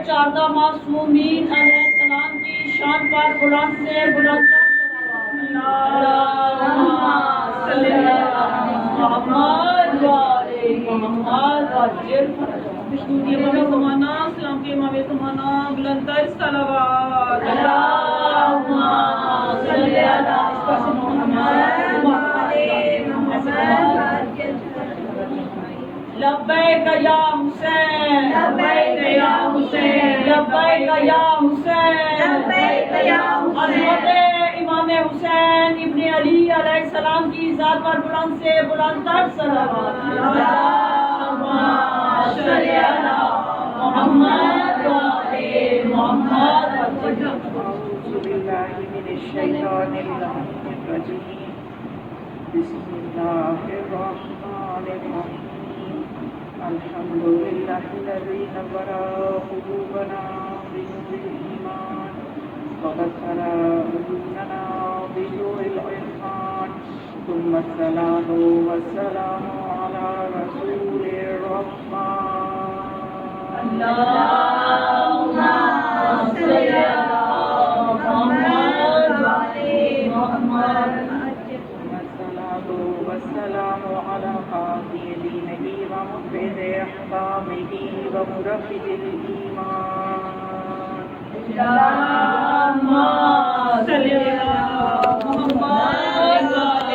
چاردہ معصومین علیہ السلام کی شان پر بلند سے بلند زمانہ اسلام کے امام زمانہ بلند تر صلوات لبیک یا حسین لبیک یا حسین لبیک یا حسین لبیک یا حسین حضرت امام حسین ابن علی علیہ السلام کی ذات پر بلند سے بلند تر صلوات اللہم صلی علی محمد و آل محمد اعوذ باللہ من الشیطان الرجیم بسم اللہ الرحمن الرحیم الحمد للہ الذی نور قلوبنا بنور الایمان وبصر عیوننا بنور العرفان ثم الصلاة والسلام علی رسول الرحمن اللہم صلی علی محمد و آل محمد والسلام على قاضي دينه ومنفذ أحكامه ومرفد الإيمان اللهم صل على محمد وآل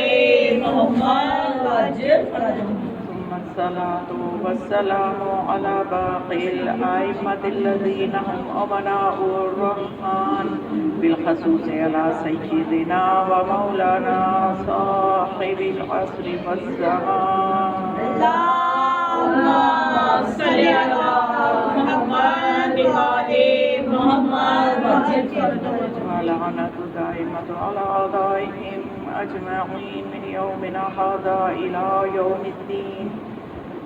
محمد وعجل فرجهم ثم الصلاة والسلام على باقي الأئمة الذين هم أمناء الرحمن بالخصوص على سيدنا ومولانا صاحب العصر والزمان اللهم صل على محمد وآل محمد وعجل فرجهم ولعنة دائمة على أعدائهم أجمعين من يومنا هذا إلى يوم الدين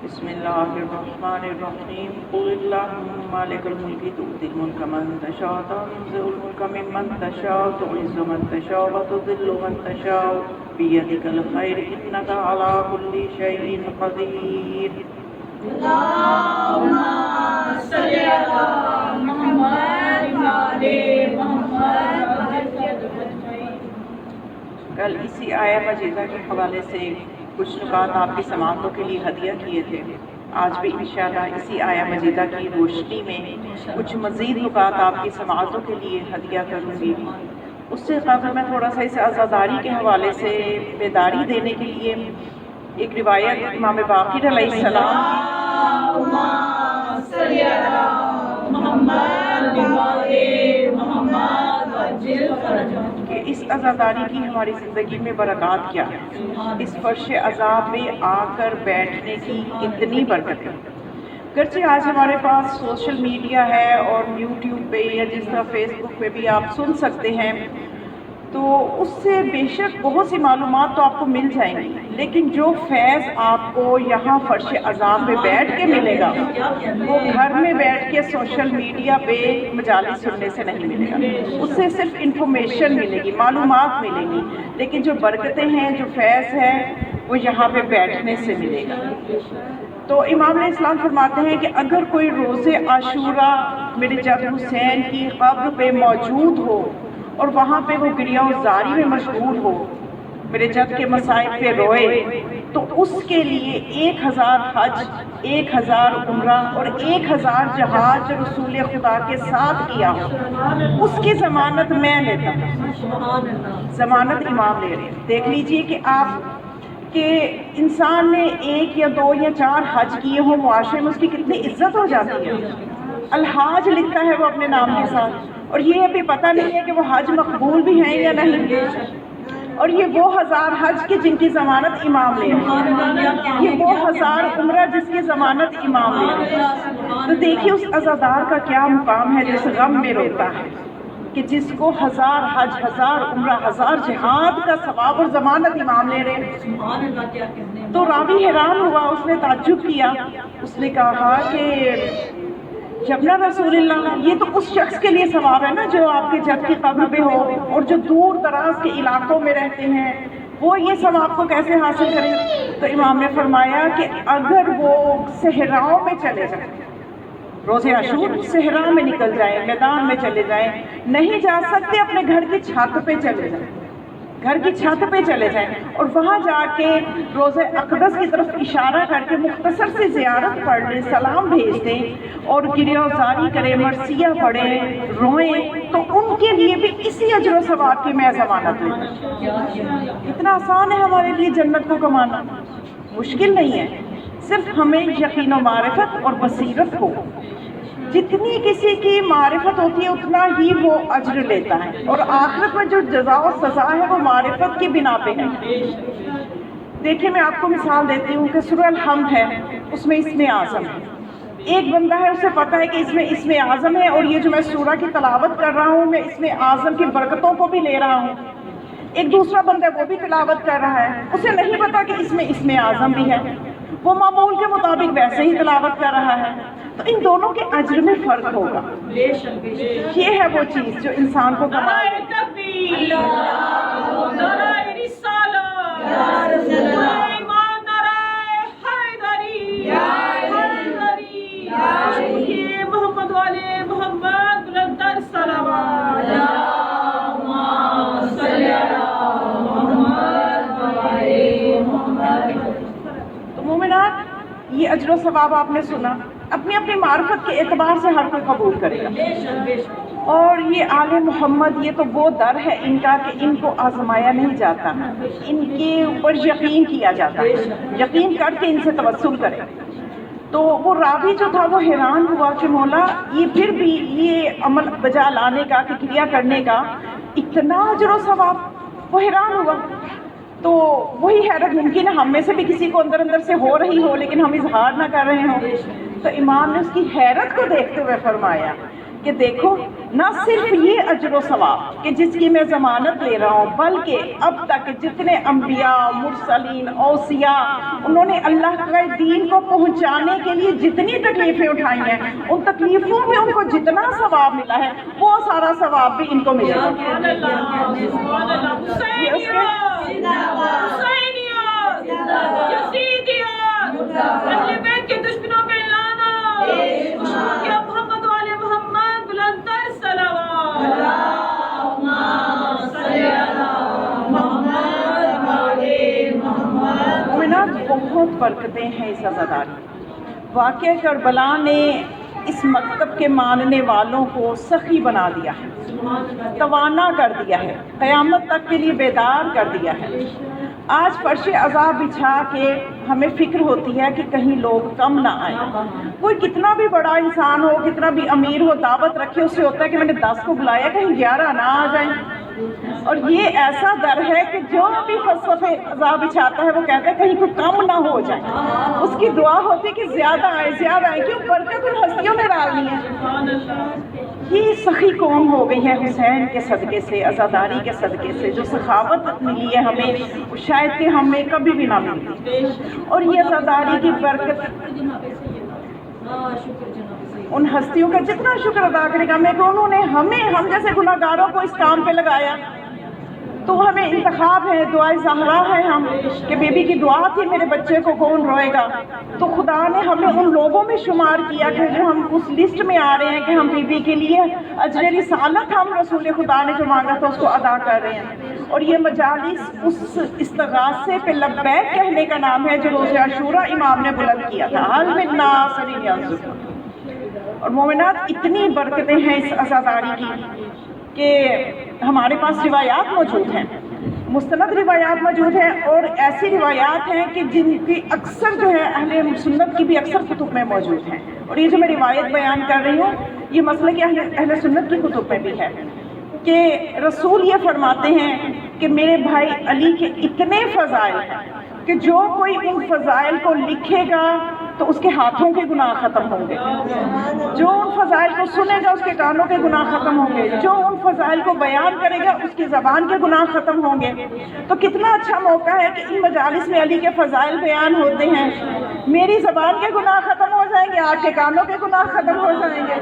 بسم الله الرحمن الرحيم قل اللهم مالك الملك تؤتي الملك من تشاء تنزع الملك ممن تشاء تعز من تشاء وتذل من تشاء بيدك الخير إنك على كل شيء قدير اللهم صل على محمد وآل محمد وعجل فرجهم کل اسی آیہ مجیدہ کے حوالے سے کچھ نکات آپ کی سماعتوں کے لیے ہدیہ کیے تھے. آج بھی انشاءاللہ اسی آیہ مجیدہ کی روشنی میں کچھ مزید نکات آپ کی سماعتوں کے لیے ہدیہ کروں گی. اس سے قبل میں تھوڑا سا اس عزاداری کے حوالے سے بیداری دینے کے لیے ایک روایت امام باقر علیہ السلام کہ اس عزاداری کی ہماری زندگی میں برکات کیا ہے، اس فرش عذاب میں آ کر بیٹھنے کی کتنی برکت ہے. گرچہ آج ہمارے پاس سوشل میڈیا ہے اور یوٹیوب پہ یا جس طرح فیس بک پہ بھی آپ سن سکتے ہیں، تو اس سے بے شک بہت سی معلومات تو آپ کو مل جائیں گی، لیکن جو فیض آپ کو یہاں فرش عذاب پہ بیٹھ کے ملے گا وہ گھر میں بیٹھ کے سوشل میڈیا پہ مجالس سننے سے نہیں ملے گا. اس سے صرف انفارمیشن ملے گی، معلومات ملے گی، لیکن جو برکتیں ہیں، جو فیض ہے، وہ یہاں پہ بیٹھنے سے ملے گا. تو امام علیہ السلام فرماتے ہیں کہ اگر کوئی روز عاشوراء میرے جد حسین کی قبر پہ موجود ہو اور وہاں پہ وہ گریہ و زاری میں مشغول ہو، میرے جد کے مصائب پہ روئے، تو اس کے لیے 1000 حج، 1000 عمرہ اور 1000 جہاد جو رسول خدا کے ساتھ کیا ہو، اس کی ضمانت میں لیتا ہوں. ضمانت امام لے رہے ہیں. دیکھ لیجئے کہ آپ کہ انسان نے 1 یا 2 یا 4 حج کیے ہوں، معاشرے میں اس کی کتنی عزت ہو جاتی ہے. الحاج لکھتا ہے وہ اپنے نام کے ساتھ، اور یہ ابھی پتہ نہیں ہے کہ وہ حج مقبول بھی ہیں یا نہیں. اور یہ وہ 1000 حج کے جن کی ضمانت امام لے رہے ہیں، یہ وہ 1000 عمرہ جس کی ضمانت امام لے رہے ہیں. تو دیکھیے اس عزادار کا کیا مقام ہے جس غم میں روتا ہے، کہ جس کو 1000 حج، 1000 عمرہ، 1000 جہاد کا ثواب اور ضمانت امام لے رہے ہیں. تو راوی حیران ہوا، اس نے تعجب کیا. اس نے کہا کہ جبنا رسول اللہ، یہ تو اس شخص کے لیے ثواب ہے نا جو آپ کے جد کی قبر پہ ہو اور جو دور دراز کے علاقوں میں رہتے ہیں، وہ یہ ثواب کو کیسے حاصل کریں؟ تو امام نے فرمایا کہ اگر وہ صحراؤں میں چلے جائیں، روزے عاشور صحرا میں نکل جائیں، میدان میں چلے جائیں، نہیں جا سکتے اپنے گھر کی چھت پہ چلے جائیں، گھر کی چھت پہ چلے جائیں اور وہاں جا کے روزہ اقدس کی طرف اشارہ کر کے مختصر سی زیارت پڑھ لیں، سلام بھیج دیں اور گریہ‌وزاری کریں، مرثیہ پڑھیں، روئیں، تو ان کے لیے بھی اسی اجر و ثواب کی میں ضمانت ہوں۔ اتنا آسان ہے ہمارے لیے جنت کو کمانا، مشکل نہیں ہے، صرف ہمیں یقین و معرفت اور بصیرت ہو۔ جتنی کسی کی معرفت ہوتی ہے اتنا ہی وہ اجر لیتا ہے، اور آخرت میں جو جزا و سزا ہے وہ معرفت کی بنا پہ ہے۔ دیکھیں میں آپ کو مثال دیتی ہوں کہ سورہ الحمد ہے، اس میں اسم اعظم ہے۔ ایک بندہ ہے، اسے پتہ ہے کہ اس میں اسم اعظم ہے، اور یہ جو میں سورہ کی تلاوت کر رہا ہوں میں اسم اعظم کی برکتوں کو بھی لے رہا ہوں۔ ایک دوسرا بندہ وہ بھی تلاوت کر رہا ہے، اسے نہیں پتا کہ اس میں اسم اعظم بھی ہے، وہ معمول کے مطابق ویسے ہی تلاوت کر رہا ہے، تو ان دونوں کے اجر میں فرق ہوگا۔ یہ ہے وہ چیز جو انسان کو کمال دے۔ محمد والے محمد بلندر صلوات، تو مومنات، یہ اجر و ثواب آپ نے سنا، اپنی اپنی معرفت کے اعتبار سے ہر کوئی قبول کرے گا۔ اور یہ آل محمد، یہ تو وہ در ہے ان کا کہ ان کو آزمایا نہیں جاتا، ان کے اوپر یقین کیا جاتا ہے، یقین کر کے ان سے توسل کرے۔ تو وہ راوی جو تھا وہ حیران ہوا کہ مولا یہ پھر بھی یہ عمل بجا لانے کا، کہ کریا کرنے کا اتنا اجر و ثواب، وہ حیران ہوا۔ تو وہی حیرت ممکن ہے ہم میں سے بھی کسی کو اندر اندر سے ہو رہی ہو لیکن ہم اظہار نہ کر رہے ہوں۔ تو امام نے اس کی حیرت کو دیکھتے ہوئے فرمایا کہ دیکھو، نہ صرف یہ اجر و ثواب کہ جس کی میں ضمانت لے رہا ہوں، بلکہ اب تک جتنے انبیاء، مرسلین، اوصیاء، انہوں نے اللہ کے دین کو پہنچانے کے لیے جتنی تکلیفیں اٹھائی ہیں، ان تکلیفوں میں ان کو جتنا ثواب ملا ہے وہ سارا ثواب بھی ان کو ملے گا۔ اہل بیت کے دشمنوں پہ لعنت، یا محمد والے محمد بلندر صلوات، اللہم صلی علی محمد والے محمد۔ مومنات، بہت برکتیں ہیں اس عزاداری۔ واقعہ کربلا نے اس مکتب کے ماننے والوں کو سخی بنا دیا ہے، توانا کر دیا ہے، قیامت تک کے لیے بیدار کر دیا ہے۔ آج فرش عذاب بچھا کے ہمیں فکر ہوتی ہے کہ کہیں لوگ کم نہ آئیں۔ کوئی کتنا بھی بڑا انسان ہو، کتنا بھی امیر ہو، دعوت رکھے، اس سے ہوتا ہے کہ میں نے 10 کو بلایا، کہیں 11 نہ آ جائیں۔ اور یہ ایسا در ہے کہ جو بھی فلسفے عذاب بچھاتا ہے وہ کہتا ہے کہیں کوئی کم نہ ہو جائے، اس کی دعا ہوتی ہے کہ زیادہ آئے، زیادہ آئے، کیوں؟ برکت ان ہستیوں میں ڈالنی ہے۔ یہ سخی قوم ہو گئی ہے حسین کے صدقے سے، عزاداری کے صدقے سے۔ جو سخاوت ملی ہے ہمیں وہ شاید کہ ہمیں کبھی بھی نہ ملتی، اور یہ عزاداری کی برکت ان ہستیوں کا جتنا شکر ادا کرے گا، میں کہ انہوں نے ہم جیسے گناہ گاروں کو اس کام پہ لگایا، تو ہمیں انتخاب ہے، دعائے زہرا ہے ہم، کہ بیبی کی دعا تھی میرے بچے کو کون روئے گا، تو خدا نے ہمیں ان لوگوں میں شمار کیا کہ جو ہم اس لسٹ میں آ رہے ہیں کہ ہم بیبی کے لیے اجر رسالت ہم رسول خدا نے جو مانگا تھا اس کو ادا کر رہے ہیں۔ اور یہ مجالس اس استغاثے پہ لبیک کہنے کا نام ہے جو روز عاشورہ امام نے بلند کیا تھا، حل من ناصر ینصر۔ اور مومنات، اتنی برکتیں ہیں اس عزاداری کی کہ ہمارے پاس روایات موجود ہیں، مستند روایات موجود ہیں، اور ایسی روایات ہیں کہ جن کی اکثر جو ہے اہل سنت کی بھی اکثر کتب میں موجود ہیں۔ اور یہ جو میں روایت بیان کر رہی ہوں یہ مسئلہ کہ اہل سنت کی کتب میں بھی ہے کہ رسول یہ فرماتے ہیں کہ میرے بھائی علی کے اتنے فضائل ہیں کہ جو کوئی ان فضائل کو لکھے گا تو اس کے ہاتھوں کے گناہ ختم ہوں گے، جو ان فضائل کو سنے گا اس کے کانوں کے گناہ ختم ہوں گے، جو ان فضائل کو بیان کرے گا اس کی زبان کے گناہ ختم ہوں گے۔ تو کتنا اچھا موقع ہے کہ ان مجالس میں علی کے فضائل بیان ہوتے ہیں، میری زبان کے گناہ ختم ہو جائیں گے، آپ کے کانوں کے گناہ ختم ہو جائیں گے۔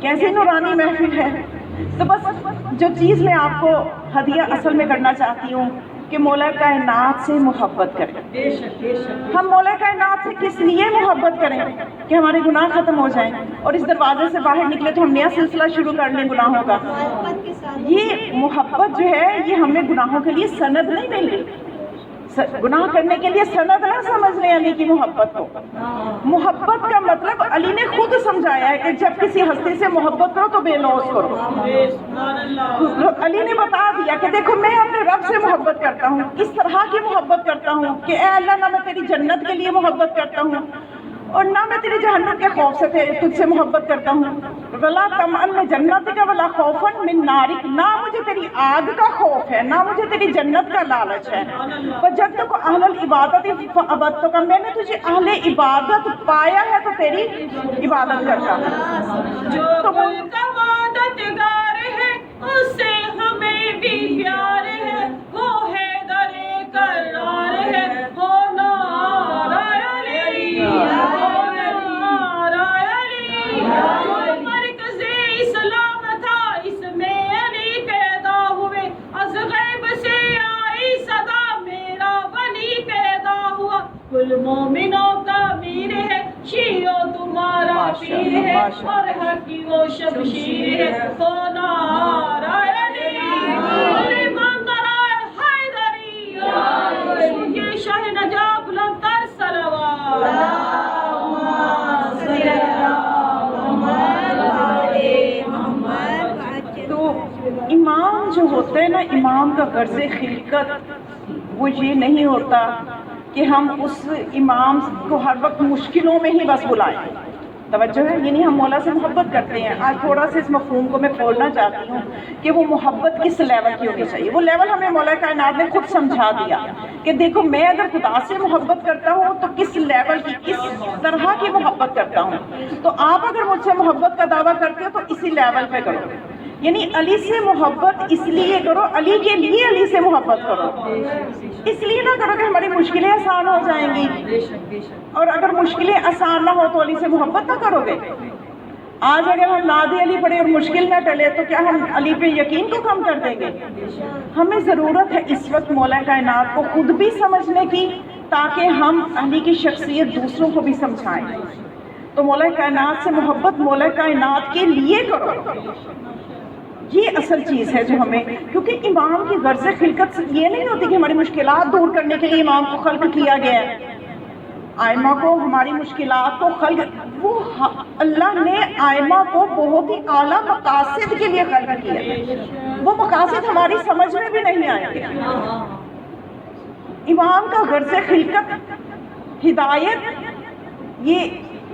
کیسی نورانی محفل ہے۔ تو بس جو چیز میں آپ کو ہدیہ اصل میں کرنا چاہتی ہوں کہ مولا کائنات سے محبت کریں. ہم مولا کائنات سے کس لیے محبت کریں؟ کہ ہمارے گناہ ختم ہو جائیں اور اس دروازے سے باہر نکلے تو ہم نیا سلسلہ شروع کر لیں گناہوں کا. یہ محبت جو ہے یہ ہمیں گناہوں کے لیے سند نہیں مل رہی. گناہ کرنے کے لیے سند نہ سمجھ لیں علی کی محبت کو. محبت کا مطلب علی نے خود سمجھایا ہے کہ جب کسی ہستی سے محبت کرو تو بے لوث کرو. علی نے بتا دیا کہ دیکھو میں اپنے رب سے محبت کرتا ہوں. کس طرح کی محبت کرتا ہوں کہ اے اللہ نہ میں تیری جنت کے لیے محبت کرتا ہوں اور نہ میں تیری جہنم کے خوف سے تجھ سے محبت کرتا ہوں. ولا طمعا من جنتک ولا خوفا من نارک. نہ مجھے تیری آگ کا خوف ہے نہ مجھے تیری جنت کا لالچ ہے. وجدتک اہل العبادت فعبدتک. میں نے تجھے اہل عبادت پایا ہے تو تیری عبادت کرتا ہوں. جو دل کا مددگار ہے اس سے ہمیں بھی پیار ہے. وہ ہے در قرار ہے. ہو نعرہ علی، ہو نعرہ علی. جو مرکز اسلام تھا اس میں علی پیدا ہوئے. از غیب سے آئی صدا میرا ولی پیدا ہوا. کل مومنوں کا امیر ہے شیعہ تمہارا پیر ہے اور حق کی وہ شمشیر ہے. ہو نعرہ علی، علی نعرہ حیدری. یہ شاہ نجاب بلند تر صلوات. تو امام جو ہوتا ہے نا، امام کا غرض خلقت وہ یہ نہیں ہوتا کہ ہم اس امام کو ہر وقت مشکلوں میں ہی بس بلائیں. توجہ ہے، یعنی ہم مولا سے محبت کرتے ہیں. آج تھوڑا سا اس مفہوم کو میں کھولنا چاہتی ہوں کہ وہ محبت کس لیول کی ہونی چاہیے. وہ لیول ہمیں مولا کائنات نے خود سمجھا دیا کہ دیکھو میں اگر خدا سے محبت کرتا ہوں تو کس لیول کی کس طرح کی محبت کرتا ہوں. تو آپ اگر مجھ سے محبت کا دعویٰ کرتے ہو تو اسی لیول پہ کرو. یعنی علی سے محبت اس لیے کرو، علی کے لیے علی سے محبت کرو. اس لیے نہ کرو کہ ہماری مشکلیں آسان ہو جائیں گی، اور اگر مشکلیں آسان نہ ہو تو علی سے محبت نہ کرو گے. آج اگر ہم ناد علی پڑھیں اور مشکل نہ ٹلے تو کیا ہم علی پہ یقین کو کم کر دیں گے؟ ہمیں ضرورت ہے اس وقت مولا کائنات کو خود بھی سمجھنے کی تاکہ ہم علی کی شخصیت دوسروں کو بھی سمجھائیں. تو مولا کائنات سے محبت مولا کائنات کے لیے کرو. یہ اصل چیز ہے جو ہمیں، کیونکہ امام کی غرض خلقت یہ نہیں ہوتی کہ ہماری مشکلات دور کرنے کے لیے امام کو خلق کیا گیا ہے. آئمہ کو ہماری مشکلات کو خلق، وہ اللہ نے آئمہ کو بہت ہی اعلیٰ مقاصد کے لیے خلق کیا. وہ مقاصد ہماری سمجھ میں بھی نہیں آئیں گے. امام کا غرض خلقت ہدایت، یہ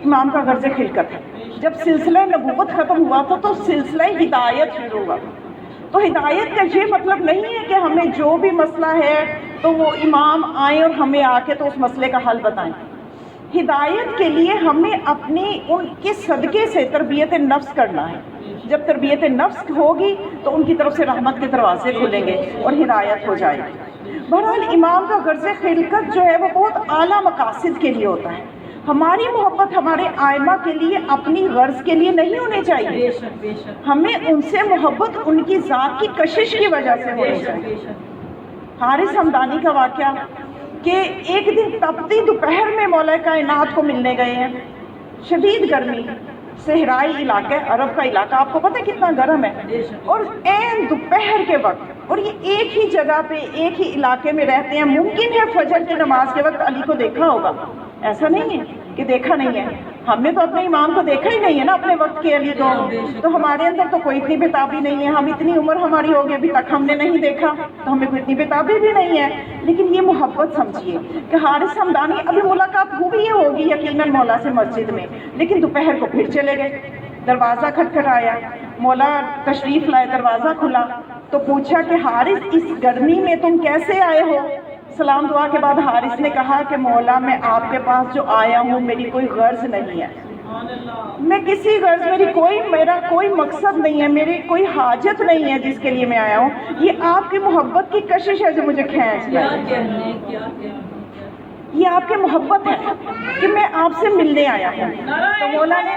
امام کا غرض خلقت ہے. جب سلسلہ نبوت ختم ہوا تھا تو سلسلہ ہدایت شروع ہوا. تو ہدایت کا یہ مطلب نہیں ہے کہ ہمیں جو بھی مسئلہ ہے تو وہ امام آئیں اور ہمیں آ کے تو اس مسئلے کا حل بتائیں. ہدایت کے لیے ہمیں اپنی ان کے صدقے سے تربیت نفس کرنا ہے. جب تربیت نفس ہوگی تو ان کی طرف سے رحمت کے دروازے کھلیں گے اور ہدایت ہو جائے گی. بہرحال امام کا غرض خلقت جو ہے وہ بہت اعلیٰ مقاصد کے لیے ہوتا ہے. ہماری محبت ہمارے آئمہ کے لیے اپنی غرض کے لیے نہیں ہونی چاہیے. ہمیں ان سے محبت ان کی ذات کی کشش کی وجہ سے ہونی چاہیے. حارث ہمدانی کا واقعہ کہ ایک دن تپتی دوپہر میں مولا کائنات کو ملنے گئے ہیں. شدید گرمی، صحرائی علاقہ، عرب کا علاقہ، آپ کو پتہ ہے کتنا گرم ہے، اور عین دوپہر کے وقت، اور یہ ایک ہی جگہ پہ ایک ہی علاقے میں رہتے ہیں. ممکن ہے فجر کی نماز کے وقت علی کو دیکھا ہوگا، ایسا نہیں ہے کہ دیکھا نہیں ہے. ہم نے تو اپنے امام کو دیکھا ہی نہیں ہے نا، اپنے وقت کے علی کو. تو ہمارے اندر تو کوئی اتنی بےتابی نہیں ہے. ہم اتنی عمر ہماری ہوگی ابھی تک ہم نے نہیں دیکھا تو ہمیں کوئی اتنی بےتابی بھی نہیں ہے. لیکن یہ محبت سمجھیے کہ حارث ہمدانی، ابھی ملاقات ہوئی ہے ہوگی یقیناً مولا سے مسجد میں، لیکن دوپہر کو پھر چلے گئے. دروازہ کھٹکھٹایا، مولا تشریف لائے، دروازہ کھلا تو پوچھا کہ حارث اس گرمی میں تم کیسے آئے ہو؟ سلام دعا کے بعد حارث نے کہا کہ مولا میں آپ کے پاس جو آیا ہوں میری کوئی غرض نہیں ہے، میں کسی غرض، میرا کوئی مقصد نہیں ہے، میری کوئی حاجت نہیں ہے جس کے لیے میں آیا ہوں. یہ آپ کی محبت کی کشش ہے جو مجھے کھینچ لائی. یہ آپ کی محبت ہے کہ میں آپ سے ملنے آیا ہوں. تو مولا نے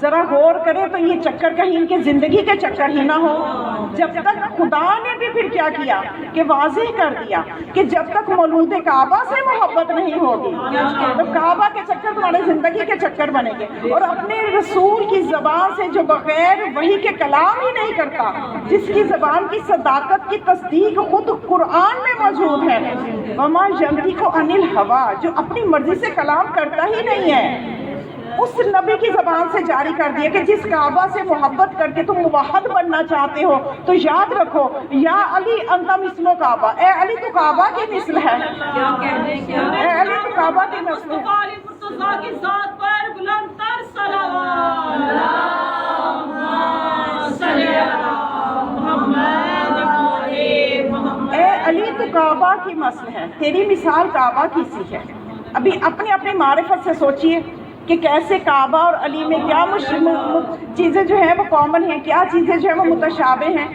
ذرا غور کریں تو یہ چکر کہیں ان کے زندگی کے چکر ہی نہ ہو. جب تک خدا نے بھی پھر کیا کیا کہ واضح کر دیا کہ جب تک مولود کعبہ سے محبت نہیں ہوگی تو کعبہ کے چکر تمہارے زندگی کے چکر بنیں گے. اور اپنے رسول کی زبان سے جو بغیر وحی کے کلام ہی نہیں کرتا، جس کی زبان کی صداقت کی تصدیق خود قرآن میں موجود ہے، وما ینطق عن الہویٰ، جو اپنی مرضی سے کلام کرتا ہی نہیں ہے، اس نبی کی زبان سے جاری کر دیا کہ جس کعبہ سے محبت کر کے تم موحد بننا چاہتے ہو تو یاد رکھو یا علی انت مثل کعبہ، اے علی تو کعبہ کی مثل ہے، اے علی تو کعبہ کی مثل ہے. کی ذات پر بلند تر صلوات. اے علی تو کعبہ کی مثل ہے، تیری مثال کعبہ کی سی ہے. ابھی اپنی اپنی معرفت سے سوچئے کہ کیسے کعبہ اور علی میں کیا چیزیں جو ہیں وہ کامن ہیں، کیا چیزیں جو ہیں وہ متشابہ ہیں،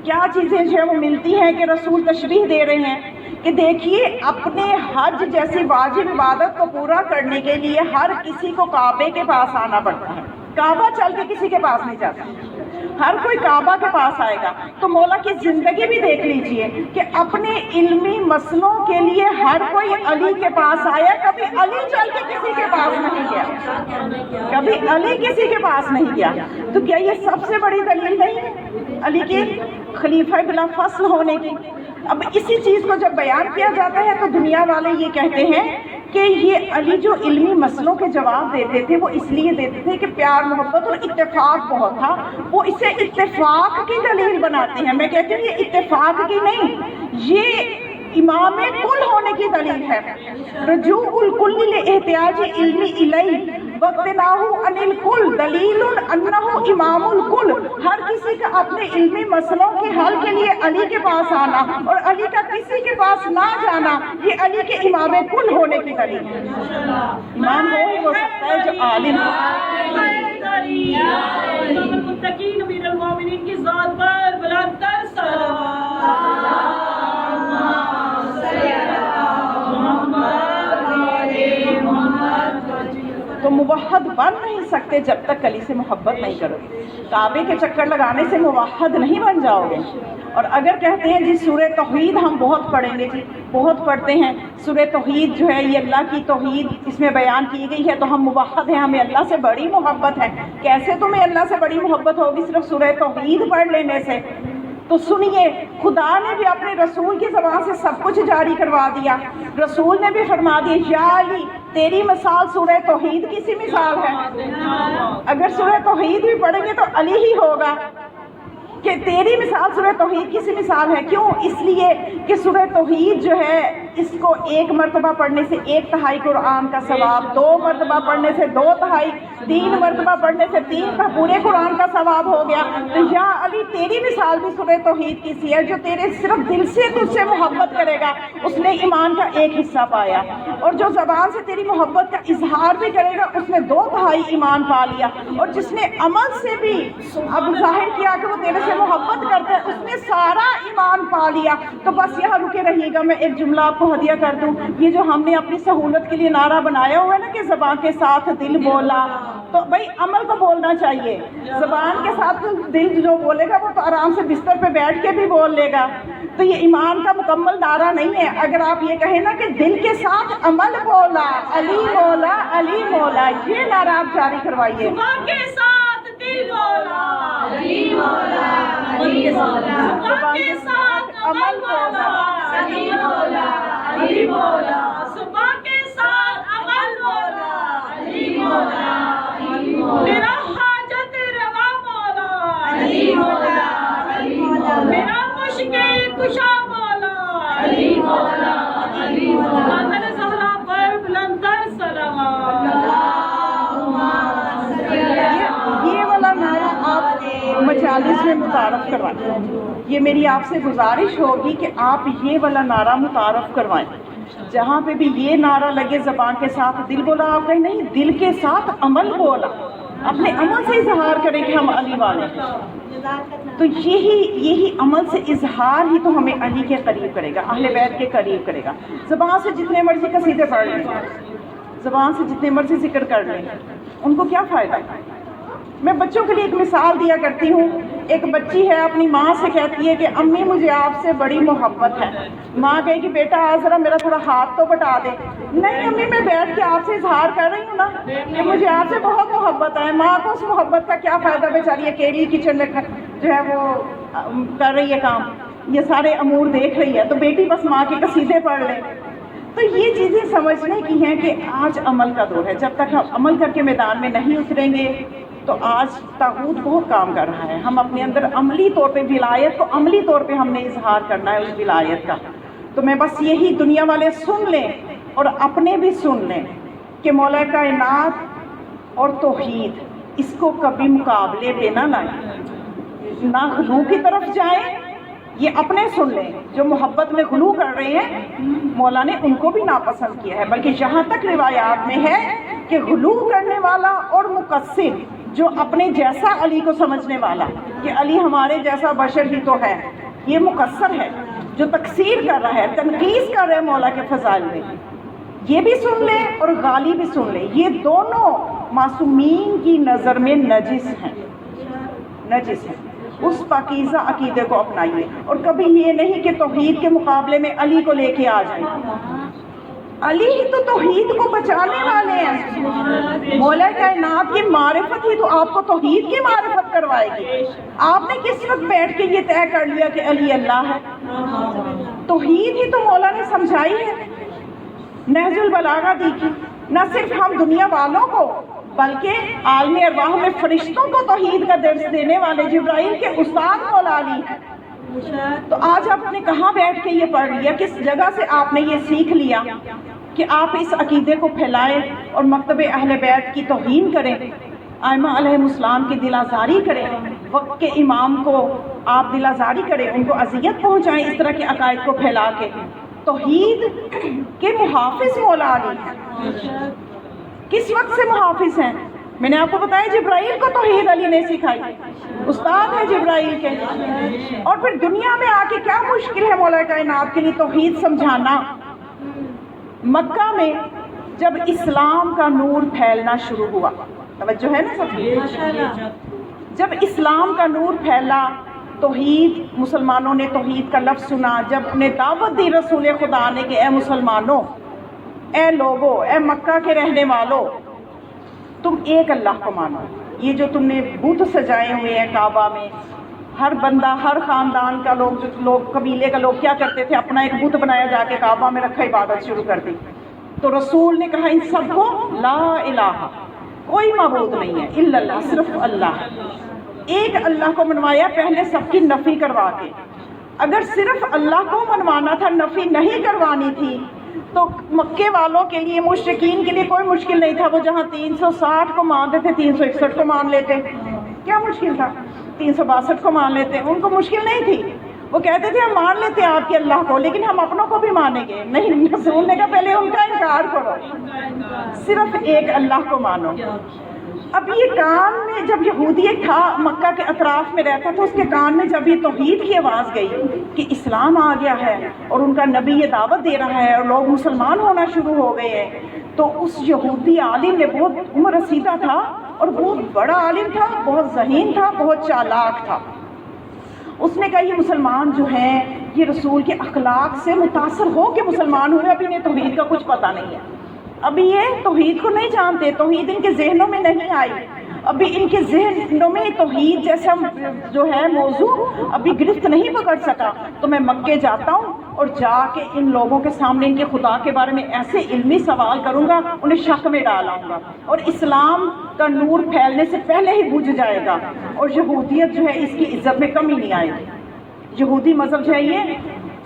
کیا چیزیں جو ہیں وہ ملتی ہیں کہ رسول تشریح دے رہے ہیں کہ دیکھیے اپنے حج جیسی واجب عبادت کو پورا کرنے کے لیے ہر کسی کو کعبے کے پاس آنا پڑتا ہے. کعبہ چل کے کسی کے پاس نہیں جاتا، ہر کوئی کعبہ کے پاس آئے گا. تو مولا کی زندگی بھی دیکھ لیجئے کہ اپنے علمی مسئلوں کے لیے ہر کوئی علی کے پاس آیا، کبھی علی چل کے کسی کے پاس نہیں گیا، کبھی علی کسی کے پاس نہیں گیا. تو کیا یہ سب سے بڑی دلیل نہیں ہے علی کے خلیفہ بلا فصل ہونے کی؟ اب اسی چیز کو جب بیان کیا جاتا ہے تو دنیا والے یہ کہتے ہیں کہ یہ علی جو علمی مسئلوں کے جواب دیتے تھے وہ اس لیے دیتے تھے کہ پیار محبت اور اتفاق بہت تھا، وہ اسے اتفاق کی دلیل بناتے ہیں. میں کہتی ہوں یہ اتفاق کی نہیں، یہ امام کل ہونے کی دلیل ہے. رجوع الکل لاحتیاج علمی الیہ واقتناہ عن الکل دلیل انہ امام الکل. ہر کسی کا اپنے علمی مسئلوں کے حل کے لیے علی کے پاس آنا اور علی کا کسی کے پاس نہ جانا یہ علی کے امام کل ہونے کی دلیل ہے. امام وہ ہو سکتا ہے جو عالم المتقین امیر المومنین کی ذات پر بلند تر صلوات. تو موحد بن نہیں سکتے جب تک علی سے محبت نہیں کرو گے. کعبے کے چکر لگانے سے موحد نہیں بن جاؤ گے. اور اگر کہتے ہیں جی سورہ توحید ہم بہت پڑھیں گے، جی بہت پڑھتے ہیں سورہ توحید جو ہے یہ اللہ کی توحید اس میں بیان کی گئی ہے تو ہم موحد ہیں، ہمیں اللہ سے بڑی محبت ہے. کیسے تمہیں اللہ سے بڑی محبت ہوگی صرف سورہ توحید پڑھ لینے سے؟ تو سنیے خدا نے بھی اپنے رسول کی زبان سے سب کچھ جاری کروا دیا. رسول نے بھی فرما دیا یا علی تیری مثال سورہ توحید کی سی مثال ہے. اگر سورہ توحید بھی پڑھیں گے تو علی ہی ہوگا کہ تیری مثال سورہ توحید کی سی مثال ہے. کیوں؟ اس لیے کہ سورہ توحید جو ہے اس کو ایک مرتبہ پڑھنے سے 1/3 قرآن کا ثواب، 2 مرتبہ پڑھنے سے 2/3، 3 مرتبہ پڑھنے سے 3 کا پورے قرآن کا ثواب ہو گیا. تو یا علی تیری مثال بھی سورہ توحید کی سی ہے. جو تیرے صرف دل سے تجھ سے محبت کرے گا اس نے ایمان کا ایک حصہ پایا، اور جو زبان سے تیری محبت کا اظہار بھی کرے گا اس نے 2/3 ایمان پا لیا، اور جس نے عمل سے بھی اب ظاہر کیا کہ وہ تیرے سے محبت کرتا ہے اس نے سارا ایمان پا لیا. تو بس یہاں رکے رہیے گا. میں ایک جملہ آپ کو ہدیہ کر دوں. یہ جو ہم نے اپنی سہولت کے لیے نعرہ بنایا ہوا ہے نا کہ زبان کے ساتھ دل بولا، تو بھائی عمل کو بولنا چاہیے. زبان کے ساتھ دل جو بولے گا وہ تو آرام سے بستر پہ بیٹھ کے بھی بول لے گا. تو یہ ایمان کا مکمل نعرہ نہیں ہے. اگر آپ یہ کہیں نا کہ دل کے ساتھ عمل بولا، علی مولا علی مولا، یہ نعرہ آپ جاری کروائیے. زبان کے ساتھ دل بولا علی مولا علی مولا، زبان کے ساتھ عمل بولا علی مولا علی مولا، زبان کے ساتھ عمل بولا علی مولا علی مولا، میرا حاجت روا مولا علی مولا علی مولا، میرا مشکل کشا مولا علی مولا علی مولا. مادر زہرا پر بلند تر صلوات. یہ والا نعرہ آپ مجالس میں متعارف کروائیں. یہ میری آپ سے گزارش ہوگی کہ آپ یہ والا نعرہ متعارف کروائیں. جہاں پہ بھی یہ نعرہ لگے زبان کے ساتھ دل بولا، آپ کہیں نہیں دل کے ساتھ عمل بولا، اپنے عمل سے اظہار کریں کہ ہم علی والے ہیں. تو یہی عمل سے اظہار ہی تو ہمیں علی کے قریب کرے گا، اہل بیت کے قریب کرے گا. زبان سے جتنے مرضی قصیدے پڑھ لیں، زبان سے جتنے مرضی ذکر کر لیں، ان کو کیا فائدہ؟ میں بچوں کے لیے ایک مثال دیا کرتی ہوں. ایک بچی ہے اپنی ماں سے کہتی ہے کہ امی مجھے آپ سے بڑی محبت ہے. ماں کہے کہ بیٹا آج ذرا میرا تھوڑا ہاتھ تو بٹا دے. نہیں امی میں بیٹھ کے آپ سے اظہار کر رہی ہوں نا کہ مجھے آپ سے بہت محبت ہے. ماں کو اس محبت کا کیا فائدہ، بیچاری اکیلی کچن میں جو ہے وہ کر رہی ہے کام، یہ سارے امور دیکھ رہی ہے، تو بیٹی بس ماں کے قصیدے پڑھ لے. تو یہ چیزیں سمجھنے کی ہیں کہ آج عمل کا دور ہے. جب تک ہم عمل کر کے میدان میں نہیں اتریں گے تو آج طاغوت بہت کام کر رہا ہے. ہم اپنے اندر عملی طور پہ ولایت کو عملی طور پہ ہم نے اظہار کرنا ہے اس ولایت کا. تو میں بس یہی دنیا والے سن لیں اور اپنے بھی سن لیں کہ مولا کائنات اور توحید اس کو کبھی مقابلے پہ نہ لائیں، نہ غلو کی طرف جائیں. یہ اپنے سن لیں، جو محبت میں غلو کر رہے ہیں مولا نے ان کو بھی ناپسند کیا ہے. بلکہ جہاں تک روایات میں ہے کہ غلو کرنے والا اور مقصر، جو اپنے جیسا علی کو سمجھنے والا کہ علی ہمارے جیسا بشر ہی تو ہے، یہ مقصر ہے. جو تقصیر کر رہا ہے، تنقیص کر رہا ہے مولا کے فضائل میں، یہ بھی سن لے اور غالی بھی سن لے. یہ دونوں معصومین کی نظر میں نجس ہیں، نجس ہیں. اس پاکیزہ عقیدے کو اپنائیے اور کبھی یہ نہیں کہ توحید کے مقابلے میں علی کو لے کے آ جائیں. علی ہی تو توحید کو بچانے والے ہیں. مولا کائنات کی معرفت ہی تو آپ کو توحید کی معرفت کروائے گی. آپ نے کس وقت بیٹھ کے یہ طے کر لیا کہ علی اللہ ہے؟ توحید ہی تو مولا نے سمجھائی ہے، نہج البلاغہ دیکھی. نہ صرف ہم دنیا والوں کو بلکہ عالم ارواح میں فرشتوں کو توحید کا درس دینے والے جبرائیل کے استاد مولا علی ہیں. تو آج آپ نے کہاں بیٹھ کے یہ پڑھ لیا، کس جگہ سے آپ نے یہ سیکھ لیا کہ آپ اس عقیدے کو پھیلائیں اور مکتب اہل بیت کی توہین کریں، ائمہ علیہم السلام کی دل آزاری کریں، وقت کے امام کو آپ دل آزاری کریں، ان کو اذیت پہنچائیں اس طرح کے عقائد کو پھیلا کے. توحید کے محافظ مولا علی ہیں. کس وقت سے محافظ ہیں؟ میں نے آپ کو بتایا جبرائیل کو توحید علی نے سکھائی، استاد ہے جبرائیل کے. اور پھر دنیا میں آ کے کیا مشکل ہے مولا کائنات کے لیے توحید سمجھانا. مکہ میں جب اسلام کا نور پھیلنا شروع ہوا، توجہ ہے نا سب، جب اسلام کا نور پھیلا، توحید، مسلمانوں نے توحید کا لفظ سنا، جب انہیں دعوت دی رسول خدا نے کہ اے مسلمانوں، اے لوگو، اے مکہ کے رہنے والوں، تم ایک اللہ کو مانو. یہ جو تم نے بت سجائے ہوئے ہیں کعبہ میں، ہر بندہ، ہر خاندان کا لوگ قبیلے کا لوگ کیا کرتے تھے، اپنا ایک بت بنایا جا کے کعبہ میں رکھا، عبادت شروع کر دی. تو رسول نے کہا ان سب کو لا الہ، کوئی معبود نہیں ہے الا اللہ، صرف اللہ، ایک اللہ کو منوایا. پہلے سب کی نفی کروا کے. اگر صرف اللہ کو منوانا تھا، نفی نہیں کروانی تھی، تو مکے والوں کے لیے، مشرکین کے لیے کوئی مشکل نہیں تھا. وہ جہاں 360 کو مانتے تھے 361 کو مان لیتے. کیا مشکل تھا؟ 362 کو مان لیتے. ان کو مشکل نہیں تھی. وہ کہتے تھے ہم مان لیتے ہیں آپ کے اللہ کو، لیکن ہم اپنوں کو بھی مانیں گے. نہیں، رسول نے کہا پہلے ان کا انکار کرو، صرف ایک اللہ کو مانو. اب یہ کان میں جب یہودی تھا، مکہ کے اطراف میں رہتا تھا، اس کے کان میں جب یہ توحید کی آواز گئی کہ اسلام آ گیا ہے اور ان کا نبی یہ دعوت دے رہا ہے اور لوگ مسلمان ہونا شروع ہو گئے ہیں، تو اس یہودی عالم نے، بہت عمر رسیدہ تھا اور بہت بڑا عالم تھا، بہت ذہین تھا، بہت چالاک تھا. اس نے کہا یہ مسلمان جو ہیں یہ رسول کے اخلاق سے متاثر ہو کے مسلمان ہوئے، ابھی انہیں توحید کا کچھ پتہ نہیں ہے، ابھی یہ توحید کو نہیں جانتے، توحید ان کے ذہنوں میں نہیں آئی، ابھی ان کے ذہنوں میں توحید جیسا جو ہے موضوع ابھی گرفت نہیں پکڑ سکا. تو میں مکے جاتا ہوں اور جا کے ان لوگوں کے سامنے ان کے خدا کے بارے میں ایسے علمی سوال کروں گا، انہیں شک میں ڈالاؤں گا، اور اسلام کا نور پھیلنے سے پہلے ہی بجھ جائے گا، اور یہودیت جو ہے اس کی عزت میں کمی نہیں آئے گی. یہودی مذہب جو ہے یہ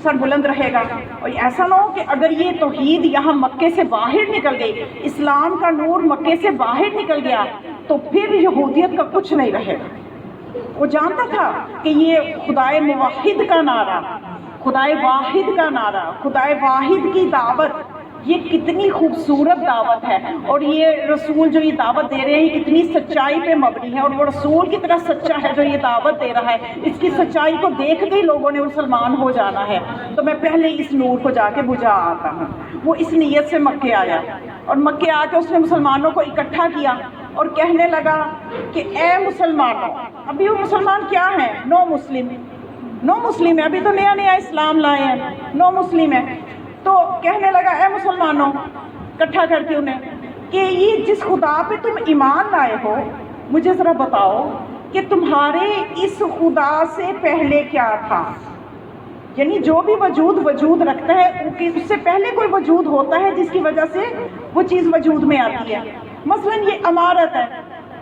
سر بلند رہے گا. اور ایسا نہ ہو کہ اگر یہ توحید یہاں مکے سے باہر نکل گئی، اسلام کا نور مکے سے باہر نکل گیا، تو پھر یہودیت کا کچھ نہیں رہے گا. وہ جانتا تھا کہ یہ خدائے موحد کا نعرہ، خدائے واحد کا نعرہ، خدائے واحد کی دعوت، یہ کتنی خوبصورت دعوت ہے، اور یہ رسول جو یہ دعوت دے رہے ہیں یہ کتنی سچائی پہ مبنی ہے، اور وہ رسول کی طرح سچا ہے جو یہ دعوت دے رہا ہے. اس کی سچائی کو دیکھتے ہی لوگوں نے مسلمان ہو جانا ہے. تو میں پہلے اس نور کو جا کے بجھا آتا ہوں. وہ اس نیت سے مکے آیا، اور مکے آ کے اس نے مسلمانوں کو اکٹھا کیا. اور کہنے لگا کہ اے مسلمانوں، ابھی وہ مسلمان کیا ہیں؟ نو مسلم ہے، ابھی تو نیا نیا اسلام لائے ہیں، نو مسلم ہے. تو کہنے لگا اے مسلمانوں، اکٹھا کر کے انہیں، کہ یہ جس خدا پہ تم ایمان لائے ہو، مجھے ذرا بتاؤ کہ تمہارے اس خدا سے پہلے کیا تھا. یعنی جو بھی وجود رکھتا ہے اس سے پہلے کوئی وجود ہوتا ہے جس کی وجہ سے وہ چیز وجود میں آتی ہے. مثلا یہ عمارت ہے،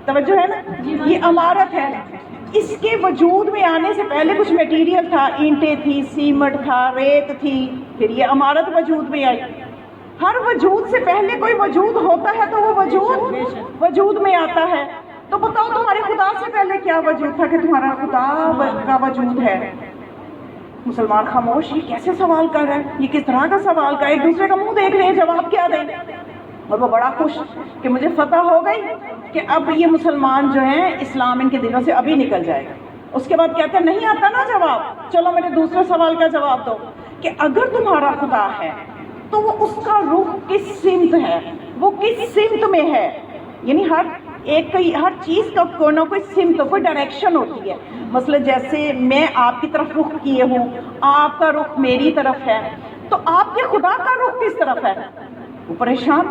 توجہ ہے نا، یہ عمارت ہے، اس کے وجود میں آنے سے پہلے کچھ میٹیریل تھا، اینٹیں تھی، سیمنٹ تھا، ریت تھی، پھر یہ عمارت وجود میں آئی. ہر وجود سے پہلے کوئی وجود ہوتا ہے تو وہ وجود میں آتا ہے. تو بتاؤ تمہارے خدا سے پہلے کیا وجود تھا کہ تمہارا خدا کا وجود ہے. مسلمان خاموش، یہ کیسے سوال کر رہے ہیں، یہ کس طرح کا سوال کر رہے ہیں، ایک دوسرے کا منہ دیکھ رہے ہیں جواب کیا دیں. اور وہ بڑا خوش کہ مجھے فتح ہو گئی کہ اب یہ مسلمان جو ہیں اسلام ان کے دلوں سے ابھی نکل جائے گا. اس کے بعد کہتے ہیں نہیں آتا نا جواب، چلو میرے دوسرے سوال کا جواب دو کہ اگر تمہارا خدا ہے تو وہ اس کا رخ کس سمت ہے، وہ کس سمت میں ہے. یعنی ہر چیز کا کوئی نہ کوئی سمت، کوئی ڈائریکشن ہوتی ہے. مثلا جیسے میں آپ کی طرف رخ کیے ہوں، آپ کا رخ میری طرف ہے، تو آپ کے خدا کا رخ کس طرف ہے. وہ پریشان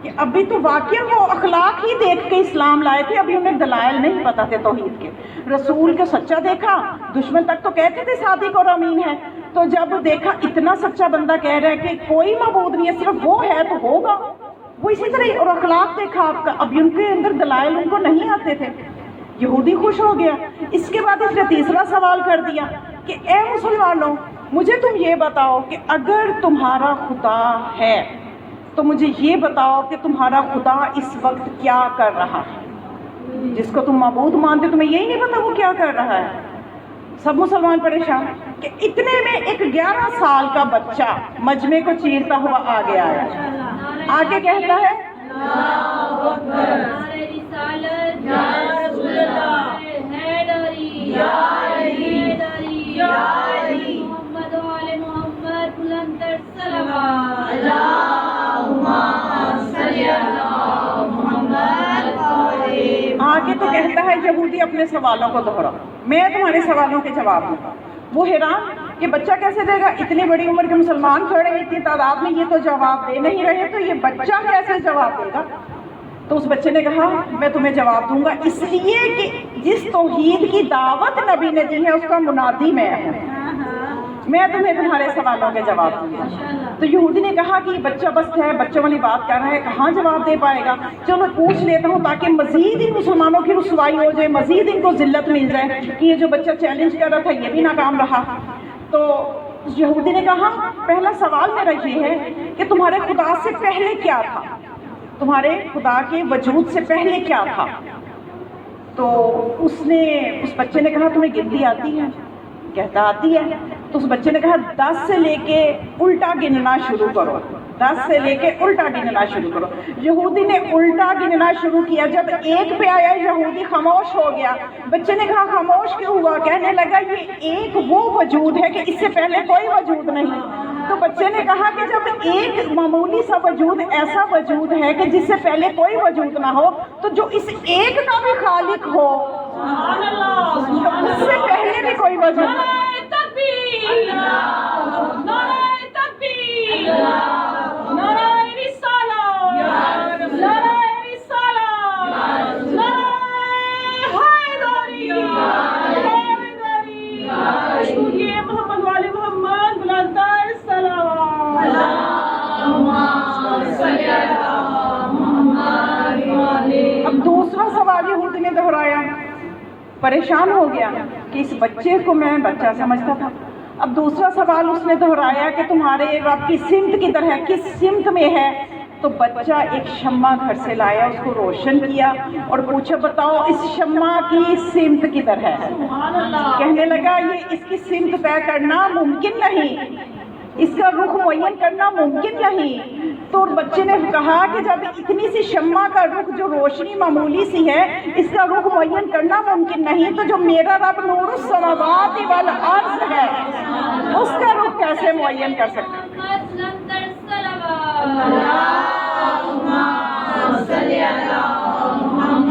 کہ ابھی تو واقعی وہ اخلاق ہی دیکھ کے اسلام لائے تھے، ابھی انہیں دلائل نہیں پتہ تھے توحید کے. رسول کو سچا دیکھا، دشمن تک تو کہتے تھے صادق اور امین ہے، تو جب دیکھا اتنا سچا بندہ کہہ رہا ہے کہ کوئی معبود نہیں ہے، صرف وہ ہے تو ہوگا، وہ اسی طرح. اور اخلاق دیکھا آپ کا، ابھی ان کے اندر دلائل ان کو نہیں آتے تھے. یہودی خوش ہو گیا. اس کے بعد اس نے تیسرا سوال کر دیا کہ اے مسلمانوں، مجھے تم یہ بتاؤ کہ اگر تمہارا خدا ہے تو مجھے یہ بتاؤ کہ تمہارا خدا اس وقت کیا کر رہا ہے. جس کو تم معبود مانتے تمہیں یہی نہیں پتا وہ کیا کر رہا ہے. سب مسلمان پریشان کہ اتنے میں ایک 11 سال کا بچہ مجمع کو چیرتا ہوا آگے آیا. آگے کہتا ہے آگے تو کہتا ہے یہودی اپنے سوالوں کو دوہراؤ، میں تمہارے سوالوں کے جواب دوں. وہ حیران کہ بچہ کیسے دے گا، اتنی بڑی عمر کے مسلمان کھڑے ہیں اتنی تعداد میں، یہ تو جواب دے نہیں رہے، تو یہ بچہ کیسے جواب دے گا. تو اس بچے نے کہا میں تمہیں جواب دوں گا، اس لیے کہ جس توحید کی دعوت نبی نے دی ہے اس کا منادی میں ہوں، میں تمہیں تمہارے سوالوں کے جواب دوں گا. تو یہودی نے کہا کہ یہ بچہ بس ہے، بچوں والی بات کر رہا ہے، کہاں جواب دے پائے گا، چلو پوچھ لیتا ہوں تاکہ مزید ان مسلمانوں کی رسوائی ہو جائے، مزید ان کو ذلت مل جائے کہ یہ جو بچہ چیلنج کر رہا تھا یہ بھی ناکام رہا. تو یہودی نے کہا پہلا سوال میرا یہ ہے کہ تمہارے خدا سے پہلے کیا تھا، تمہارے خدا کے وجود سے پہلے کیا تھا. تو اس بچے نے کہا تمہیں گنتی آتی ہے؟ کہتا آتی ہے. تو اس بچے نے کہا 10 سے لے کے الٹا گننا شروع کرو، 10 سے لے کے الٹا گننا شروع کرو. یہودی نے الٹا گننا شروع کیا، جب 1 پہ آیا یہودی خاموش ہو گیا. بچے نے کہا خاموش کیوں ہوا؟ کہنے لگا یہ 1 وہ وجود ہے کہ اس سے پہلے کوئی وجود نہیں. تو بچے نے کہا کہ جب ایک معمولی سا وجود ایسا وجود ہے کہ جس سے پہلے کوئی وجود نہ ہو، تو جو اس ایک کا بھی خالق ہو اس سے پہلے بھی کوئی وجود نہیں. اب دوسرا سوال یہودی نے دہرایا، پریشان ہو گیا کہ اس بچے کو میں بچہ سمجھتا تھا. اب دوسرا سوال اس نے دہرایا کہ تمہارے رب کی سمت کدھر ہے، کس سمت میں ہے. تو بچہ ایک شمع گھر سے لایا، اس کو روشن کیا اور پوچھا بتاؤ اس شمع کی سمت کدھر ہے. کہنے لگا یہ اس کی سمت طے کرنا ممکن نہیں، اس کا رخ معین کرنا ممکن نہیں. تو بچے نے کہا کہ جب اتنی سی شمع کا رخ جو روشنی معمولی سی ہے اس کا رخ معین کرنا ممکن نہیں، تو جو میرا رب نور السماوات والارض ہے اس کا رخ کیسے معین کر سکتا. اللہم صلی علی محمد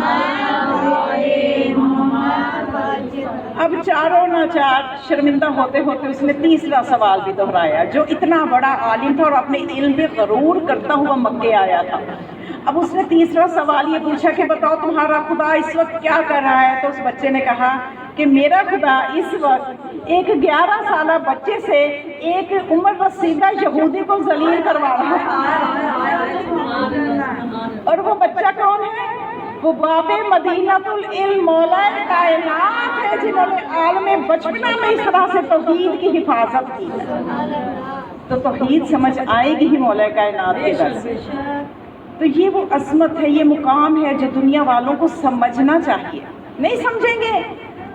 اب چاروں ناچار شرمندہ ہوتے ہوتے اس نے تیسرا سوال بھی دہرایا، جو اتنا بڑا عالم تھا اور اپنے علم پہ غرور کرتا ہوا مکے آیا تھا۔ اب اس نے تیسرا سوال یہ پوچھا کہ بتاؤ تمہارا خدا اس وقت کیا کر رہا ہے؟ تو اس بچے نے کہا کہ میرا خدا اس وقت ایک 11 سالہ بچے سے ایک عمر رسیدہ یہودی کو ذلیل کروا رہا ہے۔ اور وہ بچہ کون ہے؟ وہ باب مدینۃ العلم مولا کائنات ہے، جنہوں نے عالم بچپنا میں اس طرح سے توحید کی حفاظت کی ہے۔ تو توحید سمجھ آئے گی ہی مولا کائنات کے در سے۔ تو یہ وہ عظمت ہے، یہ مقام ہے جو دنیا والوں کو سمجھنا چاہیے۔ نہیں سمجھیں گے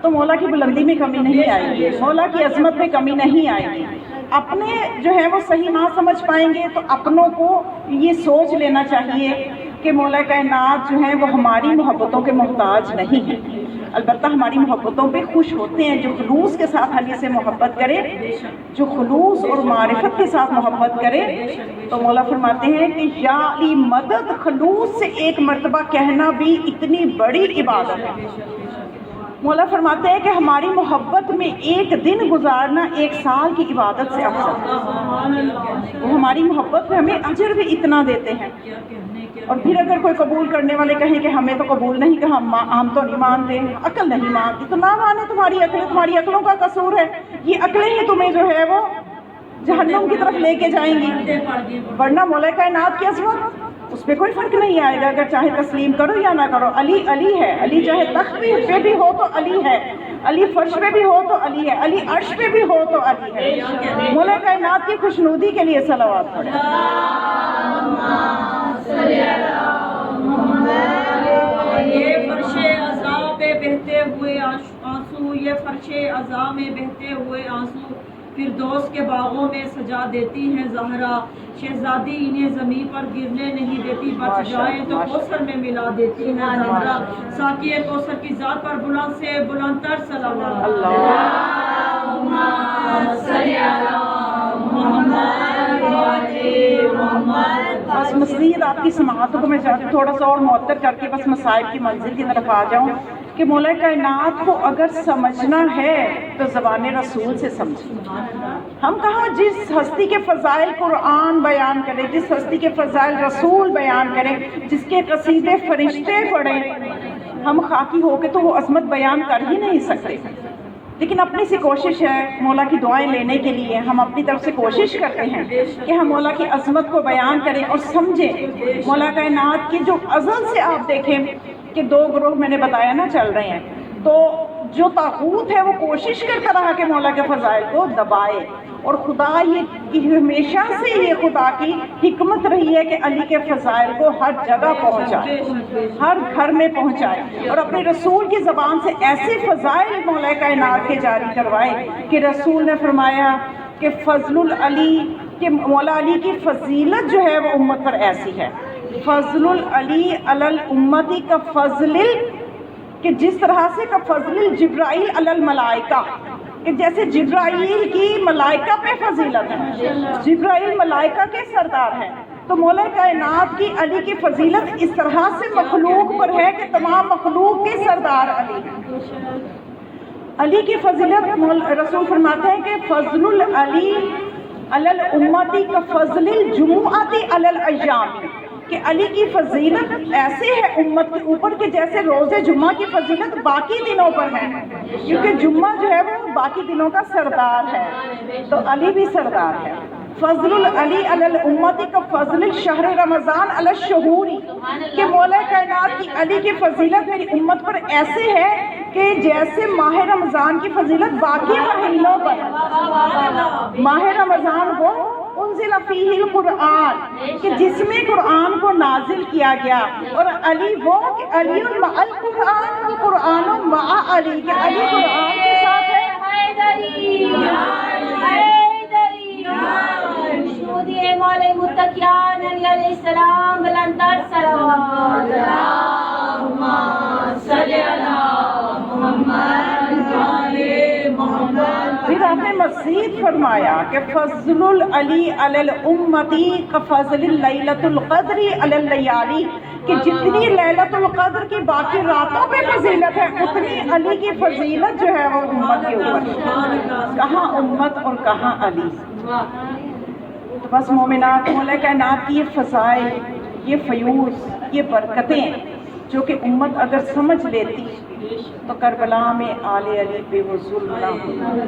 تو مولا کی بلندی میں کمی نہیں آئے گی، مولا کی عظمت میں کمی نہیں آئے گی۔ اپنے جو ہے وہ صحیح نہ سمجھ پائیں گے تو اپنوں کو یہ سوچ لینا چاہیے کہ مولا کائنات جو ہیں وہ ہماری محبتوں کے محتاج نہیں ہیں، البتہ ہماری محبتوں پہ خوش ہوتے ہیں۔ جو خلوص کے ساتھ علی سے محبت کرے، جو خلوص اور معرفت کے ساتھ محبت کرے، تو مولا فرماتے ہیں کہ یا علی مدد، خلوص سے ایک مرتبہ کہنا بھی اتنی بڑی عبادت ہے۔ مولا فرماتے ہیں کہ ہماری محبت میں ایک دن گزارنا 1 سال کی عبادت سے افضل ہے۔ وہ ہماری محبت میں ہمیں اجر بھی اتنا دیتے ہیں۔ اور پھر اگر کوئی قبول کرنے والے کہیں کہ ہمیں تو قبول نہیں، کہ ہم تو نہیں مانتے، عقل نہیں مانتی، تو نہ مانے تمہاری عقلیں، تمہاری عقلوں کا قصور ہے۔ یہ عقلیں ہی تمہیں جو ہے وہ جہنم کی طرف لے کے جائیں گی، ورنہ مولا کائنات کی عظمت اس پہ کوئی فرق نہیں آئے گا، اگر چاہے تسلیم کرو یا نہ کرو۔ علی علی ہے، علی چاہے تخت پہ بھی ہو تو علی ہے، علی فرش پہ بھی ہو تو علی ہے، علی عرش پہ بھی ہو تو علی ہے۔ مولا کائنات کی خوشنودی کے لیے صلوات پڑھیں۔ یہ فرش عزا پہ بہتے ہوئے آنسو، یہ فرش عزا میں بہتے ہوئے آنسو فردوس کے باغوں میں سجا دیتی ہیں زہرا، شہزادی انہیں زمین پر گرنے نہیں دیتی، بچ جائیں تو کوثر میں ملا دیتی ہیں زہرا۔ ساقی کوثر کی ذات پر بلند سے بلند تر صلوات۔ اللہم صلی علی محمد وعلی محمد۔ بس مزید آپ کی سماعتوں کو میں چاہتی ہوں تھوڑا سا اور معطر کر کے بس مسائل کی منزل کی طرف آ جاؤں کہ مولا کائنات کو اگر سمجھنا ہے تو زبان رسول سے سمجھیں۔ ہم کہاں جس ہستی کے فضائل قرآن بیان کرے، جس ہستی کے فضائل رسول بیان کرے، جس کے قصیدے فرشتے پڑھیں، ہم خاکی ہو کے تو وہ عظمت بیان کر ہی نہیں سکتے۔ لیکن اپنی سی کوشش ہے مولا کی دعائیں لینے کے لیے، ہم اپنی طرف سے کوشش کرتے ہیں کہ ہم مولا کی عظمت کو بیان کریں اور سمجھیں۔ مولا کائنات کی جو ازل سے آپ دیکھیں کہ 2 گروہ میں نے بتایا نا چل رہے ہیں، تو جو طاغوت ہے وہ کوشش کرتا رہا کہ مولا کے فضائل کو دبائے، اور خدا یہ ہمیشہ سے یہ خدا کی حکمت رہی ہے کہ علی کے فضائل کو ہر جگہ پہنچائے، ہر گھر میں پہنچائے، اور اپنے رسول کی زبان سے ایسے فضائل مولا کائنات کے جاری کروائے کہ رسول نے فرمایا کہ فضل العلی، کہ مولا علی کی فضیلت جو ہے وہ امت پر ایسی ہے، فضل العلی علی الامتی کا فضل، کہ جس طرح سے کا فضل جبرائیل علی الملائکہ، کہ جیسے جبرائیل کی ملائکہ پہ فضیلت ہے، جبرائیل ملائکہ کے سردار ہیں، تو مولا کائنات کی علی کی فضیلت اس طرح سے مخلوق پر ہے کہ تمام مخلوق کے سردار علی ہیں۔ علی کی فضیلت رسول فرماتے ہیں کہ فضل العلی علی الامتی کا فضل الجمعۃ علی الایام، کہ علی کی فضیلت ایسے ہے امت کے اوپر کہ جیسے روز جمعہ کی فضیلت باقی دنوں پر ہے، کیونکہ جمعہ جو ہے وہ باقی دنوں کا سردار ہے، تو علی بھی سردار ہے۔ فضل العلی علی الامتی کا فضل شہر رمضان علی الشہور، کہ مولا کائنات کی علی کی فضیلت میری امت پر ایسے ہے کہ جیسے ماہ رمضان کی فضیلت باقی مہینوں پر ہے۔ ماہ رمضان کو انزل فیہ القرآن، کہ جس میں قرآن کو نازل کیا گیا، اور علی وہ کہ علی مع القرآن والقرآن مع علی، کہ علی قرآن کے ساتھ ہے۔ شہودی مولا متقیان علیہ السلام بلندر صلوات۔ اللہم صلی علی محمد وعلی محمد۔ پھر آپ نے مزید فرمایا کہ فضل العلی علی الامتی کا فضل اللیلۃ القدر علی اللیالی، کہ جتنی لیلۃ القدر کی باقی راتوں پہ فضیلت ہے اتنی علی کی فضیلت جو ہے وہ امت کے اوپر. کہاں امت اور کہاں علی. تو بس مومنات، مولا کائنات کی یہ فضائل، یہ فیوز، یہ برکتیں جو کہ امت اگر سمجھ لیتی تو کربلا میں آل علی پہ وہ ظلم نہ ہوتا.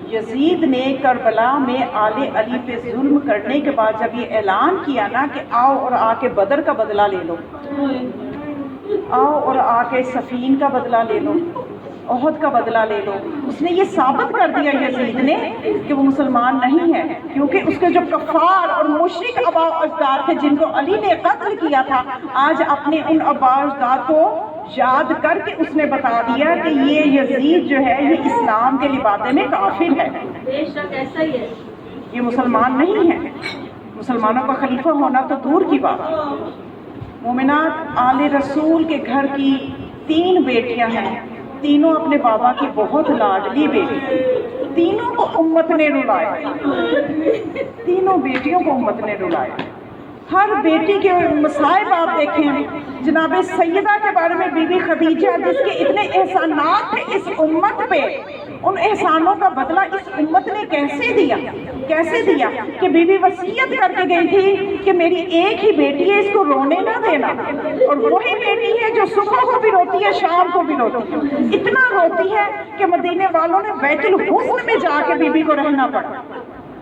یزید نے کربلا میں آل علی پہ ظلم کرنے کے بعد جب یہ اعلان کیا نا کہ آؤ اور آ کے بدر کا بدلہ لے لو، آؤ اور آ کے صفین کا بدلہ لے لو، احد کا بدلہ لے لو، اس نے یہ ثابت کر دیا یزید نے کہ وہ مسلمان نہیں ہے، کیونکہ اس کے جو کفار اور مشرک آباء و اجداد تھے جن کو علی نے قتل کیا تھا، آج اپنے ان آباء و اجداد کو یاد کر کے اس نے بتا دیا کہ یہ یزید جو ہے یہ اسلام کے لبادے میں کافر ہے، بے شک ایسا ہی ہے. یہ مسلمان نہیں ہے. مسلمانوں کا خلیفہ ہونا تو دور کی بات. مومنات، آل رسول کے گھر کی 3 بیٹیاں ہیں، تینوں اپنے بابا کی بہت لاڈلی بیٹی، تینوں کو امت نے رلایا، تینوں بیٹیوں کو امت نے رلایا. ہر بیٹی کے مصائب آپ دیکھیں. جناب سیدہ کے بارے میں بی بی خدیجہ جس کے اتنے احسانات تھے اس امت پہ، ان احسانوں کا بدلہ اس امت نے کیسے دیا کہ بی بی وصیت کر کے گئی تھی کہ میری ایک ہی بیٹی ہے، اس کو رونے نہ دینا، اور وہی بیٹی ہے جو صبح کو بھی روتی ہے شام کو بھی روتی ہے. اتنا روتی ہے کہ مدینے والوں نے بیت الحسن میں جا کے بی بی کو رہنا پڑا.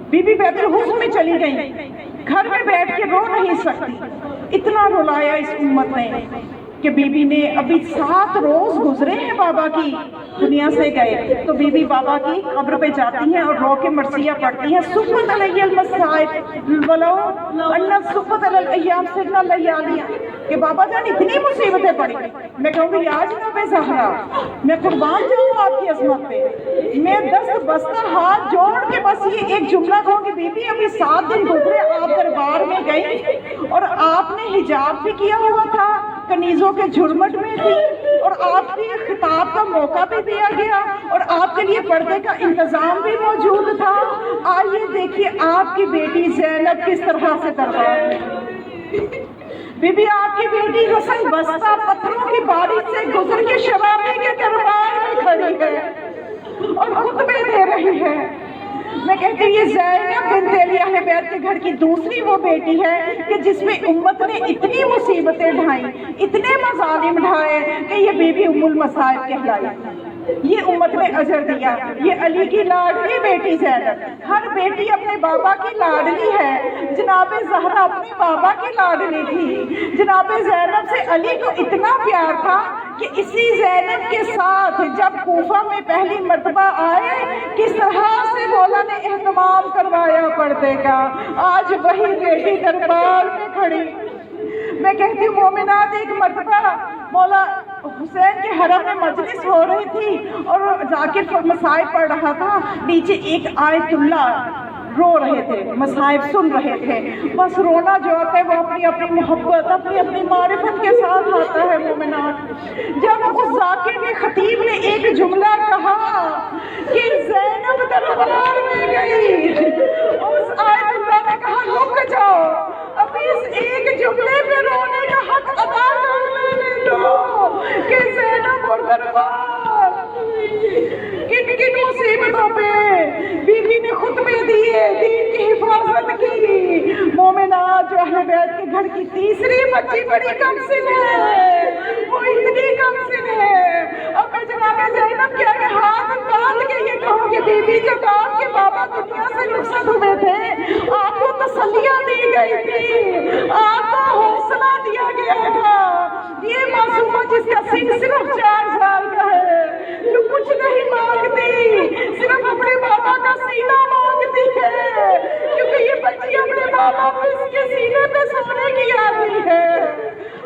بی بی بیت الحسن میں چلی گئی، گھر میں بیٹھ کے رو نہیں سکتی. اتنا رلایا اس امت نے کہ بی بی نے ابھی 7 روز گزرے ہیں بابا کی دنیا سے گئے تو بی بی بابا کی قبر پہ جاتی ہیں اور رو کے مرثیہ پڑھتی ہیں. صبت علی المصائب ولو ان صبت علی الایام سرنا لیالیا، کہ بابا جان اتنی مصیبتیں پڑی. میں کہوں گی یا جناب زہرا، میں قربان جاؤں آپ کی عظمت پہ. میں دست بستہ ہاتھ جوڑ کے بس یہ ایک جملہ کہوں کہ بی بی ابھی 7 دن گزرے، آپ دربار میں گئی اور آپ نے حجاب بھی کیا ہوا تھا، کنیزوں کے جھرمٹ میں تھی، اور آپ کی خطاب کا موقع بھی دیا گیا اور آپ کے لیے پردے کا انتظام بھی موجود تھا. آئیے دیکھیے آپ کی بیٹی زینب کس طرح سے دربار میں. بی بی آپ کی بیٹی رسن بستہ پتھروں کی بارش سے گزر کے شرابی کے دربار میں کھڑی ہے اور خطبے دے رہی ہے. میں کہتی ہوں یہ زینب بنت علی اہل بیت کے گھر کی دوسری وہ بیٹی ہے کہ جس میں امت نے اتنی مصیبتیں ڈھائیں، اتنے مظالم ڈھائے کہ یہ بی بی ام المصائب کہلائی. یہ امت نے اجر دیا. یہ علی کی لاڈلی بیٹی زینب. ہر بیٹی اپنے بابا کی لاڈلی ہے. جناب زہرا اپنے بابا کی لاڈلی تھی. جناب زینب سے علی کو اتنا پیار تھا کہ اسی زینب کے ساتھ جب کوفہ میں پہلی مرتبہ آئے کس طرح سے مولا نے اہتمام کروایا پردے کا. آج وہی بیٹی دربار میں کھڑی. میں کہتی ہوں مومنات، ایک مرتبہ مولا حسین کے حرم میں مجلس ہو رہی تھی اور ذاکر مصائب پڑھ رہا تھا. نیچے ایک آیت اللہ رو رہے تھے، مصائب سن رہے تھے. بس رونا جو آتا ہے وہ اپنی اپنی محبت، اپنی معرفت کے ساتھ آتا ہے. مومنات، جب اس ذاکر نے خطیب نے ایک جملہ کہا کہ زینب دربار میں گئی، اس آیت اللہ نے کہا رک جاؤ، ابھی اس ایک جملے پہ رونے کا حق ادا کرنے دو کہ زینب اور دربار کن کن مصیبتوں پہ بی بی نے خطبے دیے، دین کی حفاظت کی. مومنات، جو اہل بیت کے گھر کی تیسری بچی بڑی کم سن ہے، وہ اتنی کم سن ہے. اب میں جناب زینب کے آگے ہاتھ باندھ کے یہ کہوں کہ بی بی جب آپ کے بابا دنیا سے رخصت ہوئے تھے آپ کو تسلیاں دی گئی تھی، آپ کو حوصلہ دیا گیا تھا. یہ معصومہ جس کا سن صرف 4 سال کا ہے، جو کچھ نہیں مانگتی، صرف اپنے بابا کا سینہ مانگتی ہے، کیونکہ یہ بچی اپنے بابا کو اس کے سینے پہ سونے کی عادی ہے.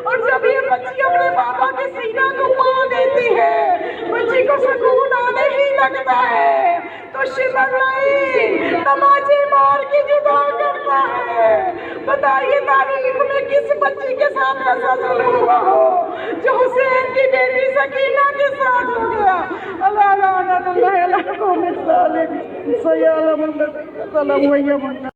اور جب یہ بچی اپنے بابا کے سینہ کو پا دیتی ہے، بچی کو سکون آنے ہی لگتا ہے تو شمر نہیں تماچے مار کے جدا کرتا ہے. بتائیے تاریخ میں کس بچی کے ساتھ ایسا ظلم ہوا ہو جو حسین کی بیٹی سکینہ کے ساتھ ہو گیا. اللہ لعنت اللہ علیہ الظالمین. سیعلم الذین ظلموا